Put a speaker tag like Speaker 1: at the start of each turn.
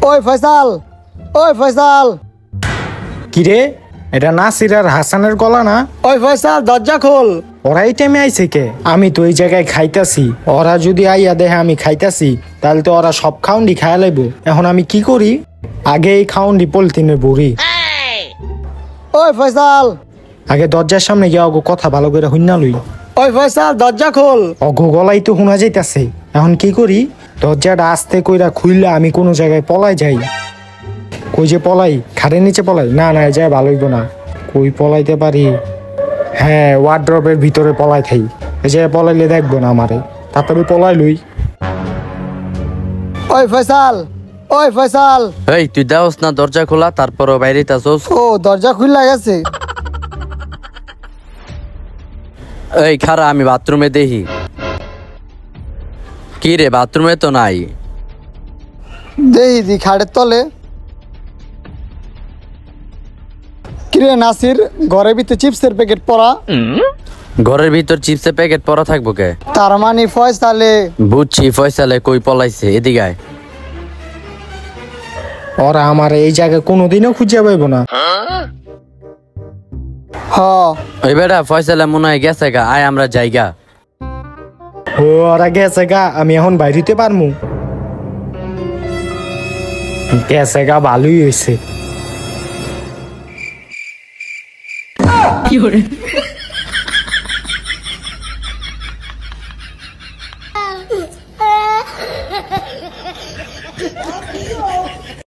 Speaker 1: ওই ফয়সাল, ওই ফয়সাল।
Speaker 2: কিরে, এটা নাসির আর হাসানের গলা না?
Speaker 1: ওই ফয়সাল, দরজা খোল।
Speaker 2: ওরা এই টাইমে আইছে কে? আমি তো এই জায়গায় খাইতাছি, ওরা যদি আইয়া দেখে আমি খাইতাছি তাহলে তো ওরা সব খাউন্ডি খাইয়া লাইব। এখন আমি কি করি? আগে এই খাউন্ডি পলিথিনে ভরি।
Speaker 1: ওই ফয়সাল,
Speaker 2: আগে দরজার সামনে গিয়ে অগো কথা ভালো করে হুইনা লই।
Speaker 1: ওই ফয়সাল, দরজা খোল।
Speaker 2: অগো গলাই তো শোনা যাইতাছে। এখন কি করি? দরজাটা আস্তে কইরা খুইলা আমি কোনো জায়গায় পলাই যাই। কই যে পলাই? খাটের নিচে পলাই? না না, যায় ভালো হইব না। কই পলাইতে পারি? হ্যাঁ, ওয়ার্ড্রপের ভিতরে পলাই থাই। এই যে পলাইলে দেখবো না আমারে, তাড়াতাড়ি পলাই লই।
Speaker 1: ওই ফয়সাল, ওই ফয়সাল।
Speaker 3: এই তুই দাওস না দরজা খোলা, তারপরও বাইরে তাসোস।
Speaker 1: ও, দরজা খুলে গেছে।
Speaker 3: এই খারা, আমি বাথরুমে দেখি। কি রে, বাথরুমে তো নাই।
Speaker 1: দেহি দি খাটের তলে। কিরে নাসির, ঘরের ভিতরে চিপসের প্যাকেট পড়া।
Speaker 3: ঘরের ভিতর চিপসের প্যাকেট পরা থাকবো কে?
Speaker 1: তার মানে ফয়সালে।
Speaker 3: বুঝছি, ফয়সালে কই পলাইছে, এদিকে আয়।
Speaker 2: ওরা আমার এই জায়গায় কোনোদিনও খুঁজে পাইব না।
Speaker 1: হ,
Speaker 3: ওই বেটা ফয়সালে মনে হয় গেছে গা, আয় আমরা যাইগা।
Speaker 2: ও, ওরা গেছে গা, আমি এখন বাইরিতে পারমু? গেছে গা, ভালোই হয়েছে।